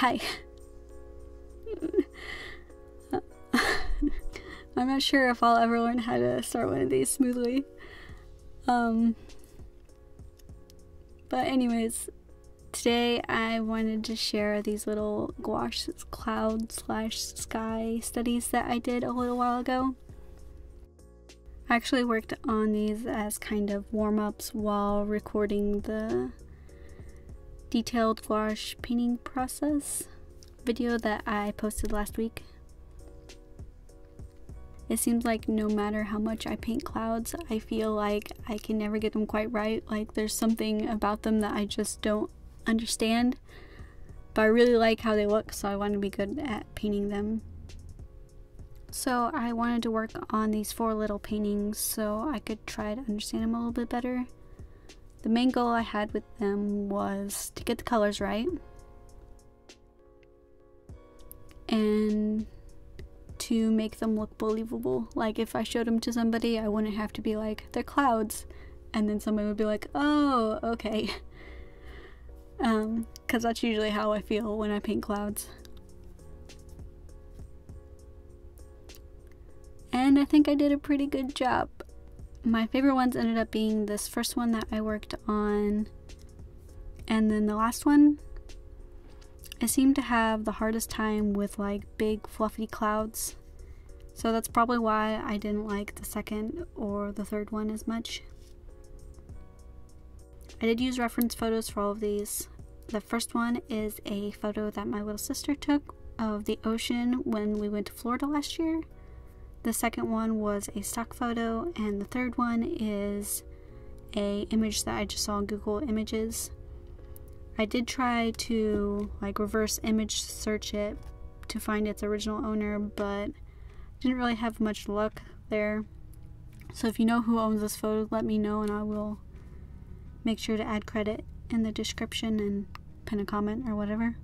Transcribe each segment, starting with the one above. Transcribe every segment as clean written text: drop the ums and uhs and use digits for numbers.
Hi. I'm not sure if I'll ever learn how to start one of these smoothly. But anyways, today I wanted to share these little gouache cloud/sky studies that I did a little while ago. I actually worked on these as kind of warm-ups while recording the detailed gouache painting process video that I posted last week. It seems like no matter how much I paint clouds, I feel like I can never get them quite right. Like there's something about them that I just don't understand, but I really like how they look, so I want to be good at painting them. So I wanted to work on these 4 little paintings so I could try to understand them a little bit better. The main goal I had with them was to get the colors right and to make them look believable. Like if I showed them to somebody, I wouldn't have to be like, they're clouds, and then somebody would be like, oh, okay. Because that's usually how I feel when I paint clouds. And I think I did a pretty good job. My favorite ones ended up being this first one that I worked on, and then the last one. I seem to have the hardest time with like big fluffy clouds, so that's probably why I didn't like the second or the third one as much. I did use reference photos for all of these. The first one is a photo that my little sister took of the ocean when we went to Florida last year. The second one was a stock photo, and the third one is an image that I just saw on Google Images. I did try to like reverse image search it to find its original owner, but didn't really have much luck there. So if you know who owns this photo, let me know and I will make sure to add credit in the description and pin a comment or whatever.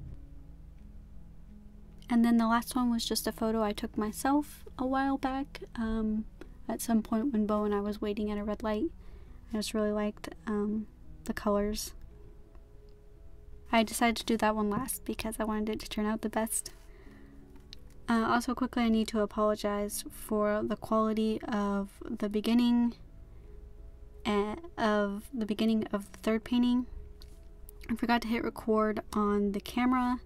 And then the last one was just a photo I took myself a while back, at some point when Bo and I was waiting at a red light. I just really liked the colors. I decided to do that one last because I wanted it to turn out the best. Also quickly, I need to apologize for the quality of the beginning of the third painting. I forgot to hit record on the camera,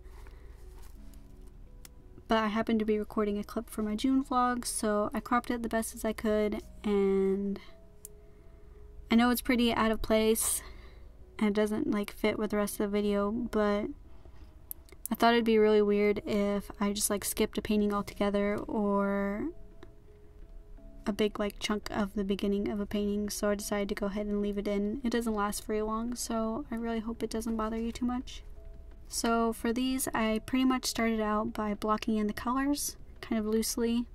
but I happened to be recording a clip for my June vlog, so I cropped it the best as I could, and I know it's pretty out of place and it doesn't like fit with the rest of the video, but I thought it'd be really weird if I just like skipped a painting altogether or a big like chunk of the beginning of a painting, so I decided to go ahead and leave it in. It doesn't last very long, so I really hope it doesn't bother you too much. So for these, I pretty much started out by blocking in the colors kind of loosely,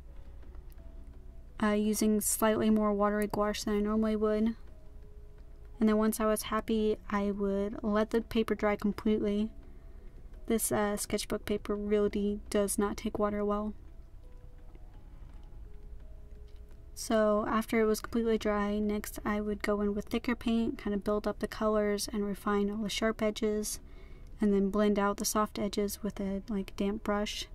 using slightly more watery gouache than I normally would. And then once I was happy, I would let the paper dry completely. This sketchbook paper really does not take water well. So after it was completely dry, next I would go in with thicker paint, kind of build up the colors and refine all the sharp edges, and then blend out the soft edges with a like damp brush.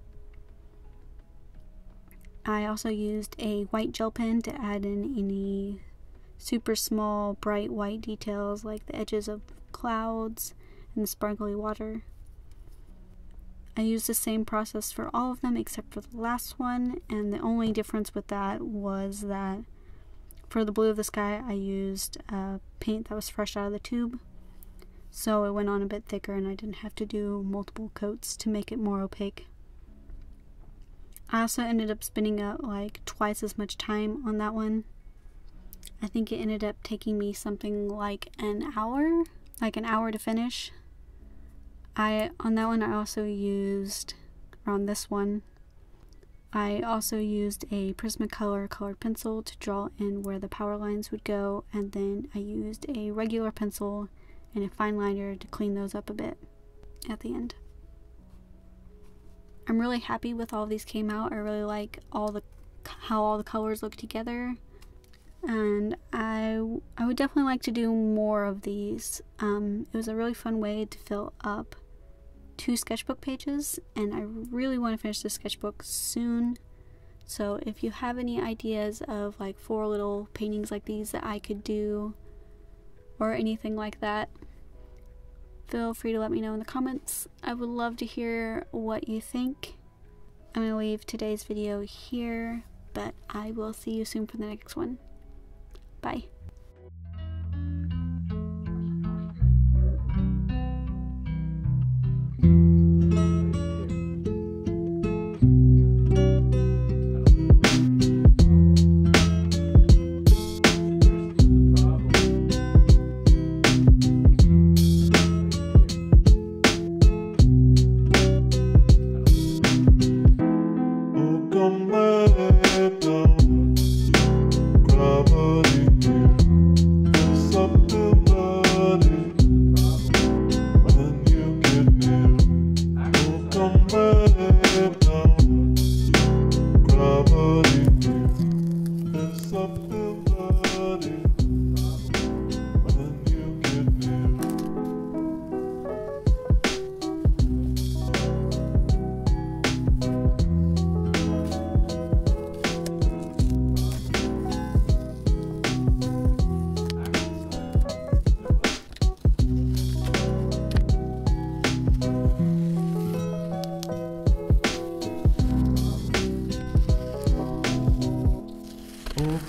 I also used a white gel pen to add in any super small bright white details like the edges of clouds and the sparkly water. I used the same process for all of them except for the last one, and the only difference with that was that for the blue of the sky I used paint that was fresh out of the tube, so it went on a bit thicker and I didn't have to do multiple coats to make it more opaque. I also ended up spending up like twice as much time on that one. I think it ended up taking me something like an hour to finish. On that one I also used, or on this one, I also used a Prismacolor colored pencil to draw in where the power lines would go, and then I used a regular pencil and a fine liner to clean those up a bit at the end. I'm really happy with all these came out. I really like how all the colors look together, and I would definitely like to do more of these. It was a really fun way to fill up 2 sketchbook pages, and I really want to finish the sketchbook soon. So if you have any ideas of like 4 little paintings like these that I could do, or anything like that, feel free to let me know in the comments. I would love to hear what you think. I'm going to leave today's video here, but I will see you soon for the next one. Bye.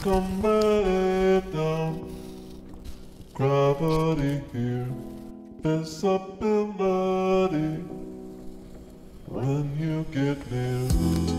Come back down, gravity here, visibility when you get near.